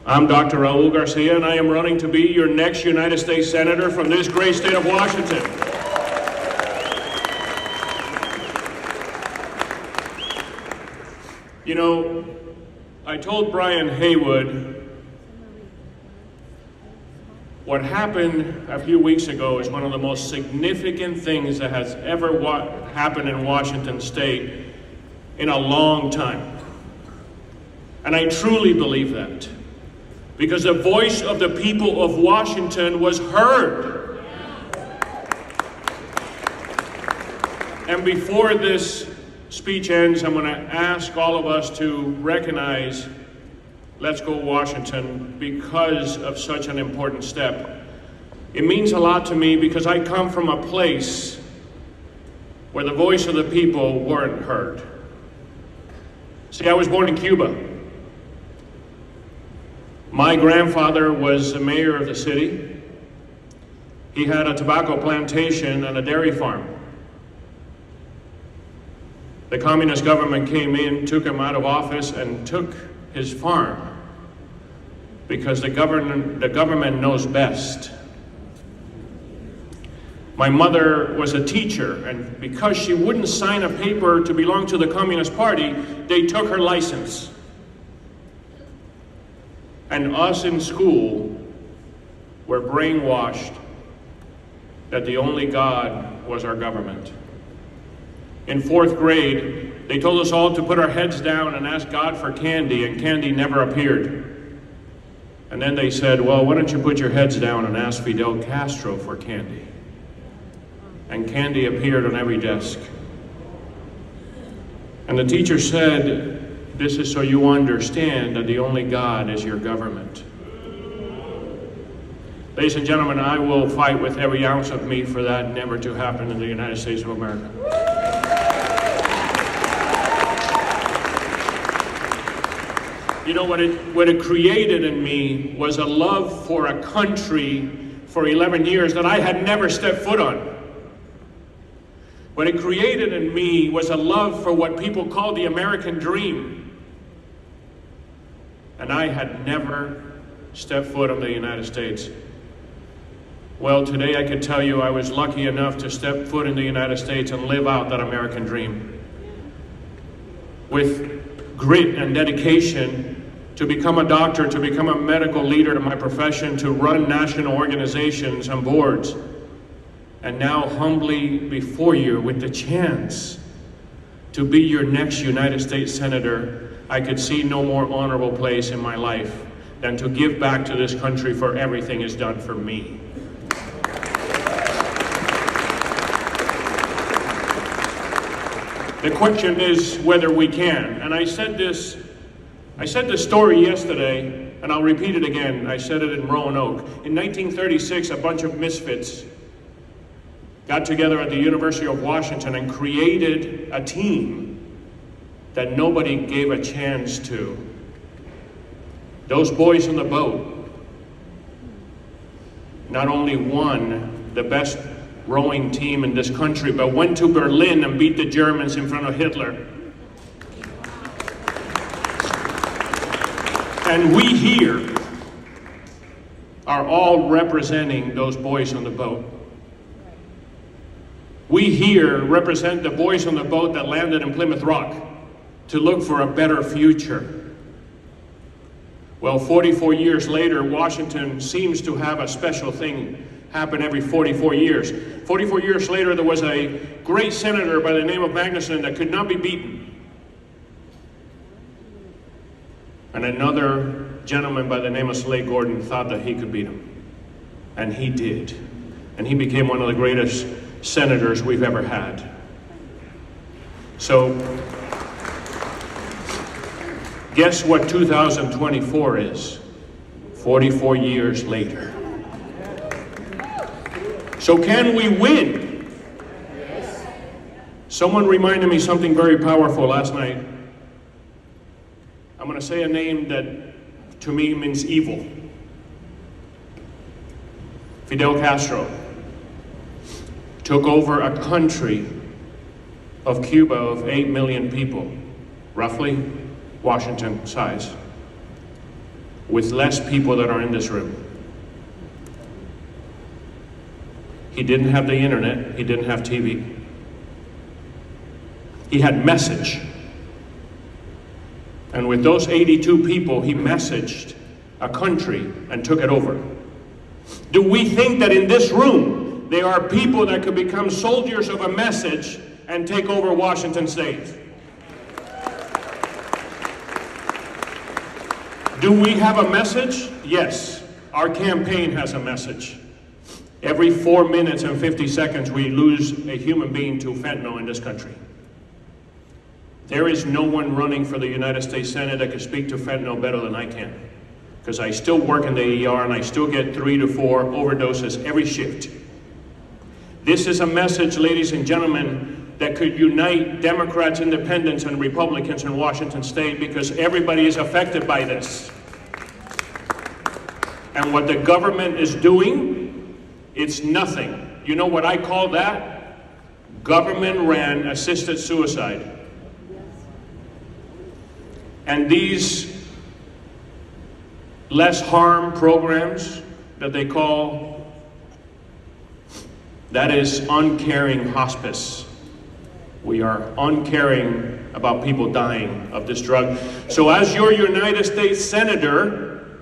I'm Dr. Raul Garcia, and I am running to be your next United States Senator from this great state of Washington. You know, I told Brian Haywood what happened a few weeks ago is one of the most significant things that has ever happened in Washington State in a long time. And I truly believe that, because the voice of the people of Washington was heard. And before this speech ends, I'm going to ask all of us to recognize Let's Go Washington because of such an important step. It means a lot to me because I come from a place where the voice of the people weren't heard. See, I was born in Cuba. My grandfather was the mayor of the city. He had a tobacco plantation and a dairy farm. The communist government came in, took him out of office, and took his farm because the government knows best. My mother was a teacher, and because she wouldn't sign a paper to belong to the Communist Party, they took her license. And us in school were brainwashed that the only God was our government. In 4th grade, they told us all to put our heads down and ask God for candy, and candy never appeared. And then they said, well, why don't you put your heads down and ask Fidel Castro for candy? And candy appeared on every desk. And the teacher said, this is so you understand that the only God is your government. Ladies and gentlemen, I will fight with every ounce of me for that never to happen in the United States of America. You know, what it created in me was a love for a country for 11 years that I had never stepped foot on. What it created in me was a love for what people call the American dream. And I had never stepped foot on the United States. Well, today I could tell you I was lucky enough to step foot in the United States and live out that American dream. With grit and dedication to become a doctor, to become a medical leader to my profession, to run national organizations and boards, and now humbly before you with the chance to be your next United States Senator, I could see no more honorable place in my life than to give back to this country for everything it's done for me. The question is whether we can. And I said this story yesterday, and I'll repeat it again. I said it in Roanoke. In 1936, a bunch of misfits got together at the University of Washington and created a team that nobody gave a chance to. Those boys on the boat not only won the best rowing team in this country, but went to Berlin and beat the Germans in front of Hitler. And we here are all representing those boys on the boat. We here represent the boys on the boat that landed in Plymouth Rock to look for a better future. Well, 44 years later, Washington seems to have a special thing happen every 44 years. 44 years later, there was a great senator by the name of Magnuson that could not be beaten. And another gentleman by the name of Slade Gordon thought that he could beat him. And he did. And he became one of the greatest senators we've ever had. So, guess what 2024 is? 44 years later. So can we win? Someone reminded me something very powerful last night. I'm going to say a name that to me means evil. Fidel Castro took over a country of Cuba of 8 million people, roughly Washington size. with less people that are in this room. He didn't have the internet, he didn't have TV. He had message. And with those 82 people, he messaged a country and took it over. Do we think that in this room, there are people that could become soldiers of a message and take over Washington State? Do we have a message? Yes. Our campaign has a message. Every 4 minutes and 50 seconds, we lose a human being to fentanyl in this country. There is no one running for the United States Senate that can speak to fentanyl better than I can. Because I still work in the ER and I still get 3 to 4 overdoses every shift. This is a message, ladies and gentlemen, that could unite Democrats, Independents, and Republicans in Washington State, because everybody is affected by this. And what the government is doing, it's nothing. You know what I call that? Government-ran assisted suicide. And these less harm programs that they call, that is uncaring hospice. We are uncaring about people dying of this drug. So as your United States Senator,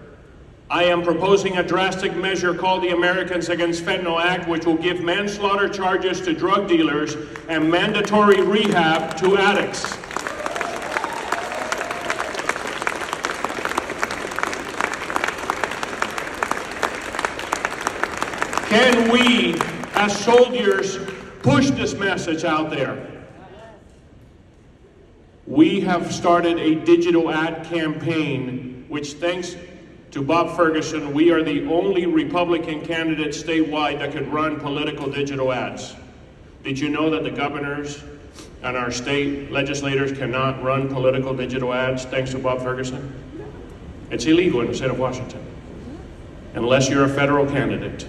I am proposing a drastic measure called the Americans Against Fentanyl Act, which will give manslaughter charges to drug dealers and mandatory rehab to addicts. Can we, as soldiers, push this message out there? We have started a digital ad campaign, which, thanks to Bob Ferguson, we are the only Republican candidate statewide that can run political digital ads. Did you know that the governors and our state legislators cannot run political digital ads thanks to Bob Ferguson? It's illegal in the state of Washington, unless you're a federal candidate.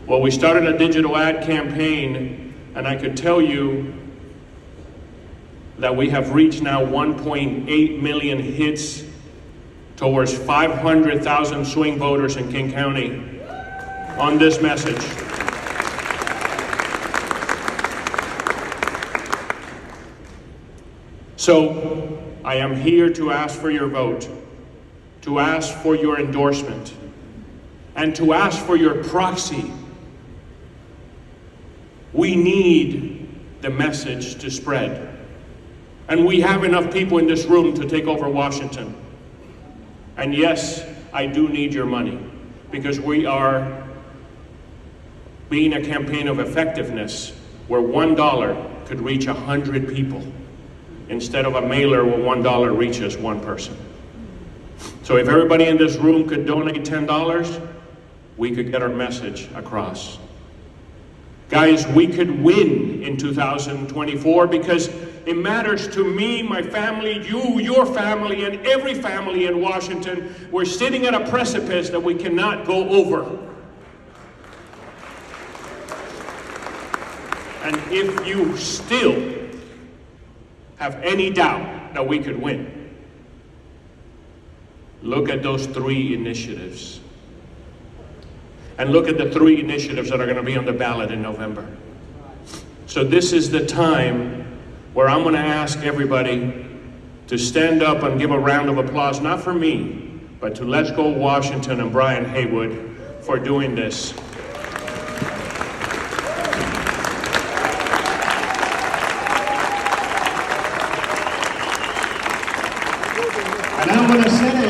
Well, we started a digital ad campaign, and I could tell you that we have reached now 1.8 million hits towards 500,000 swing voters in King County on this message. So I am here to ask for your vote, to ask for your endorsement, and to ask for your proxy. We need the message to spread. And we have enough people in this room to take over Washington. And yes, I do need your money, because we are being a campaign of effectiveness where $1 could reach 100 people instead of a mailer where $1 reaches one person. So if everybody in this room could donate $10, we could get our message across. Guys, we could win in 2024, because it matters to me, my family, you, your family, and every family in Washington. We're sitting at a precipice that we cannot go over. And if you still have any doubt that we could win, look at those 3 initiatives. And look at the 3 initiatives that are going to be on the ballot in November. So this is the time where I'm going to ask everybody to stand up and give a round of applause, not for me, but to Let's Go Washington and Brian Haywood for doing this. And I'm going to send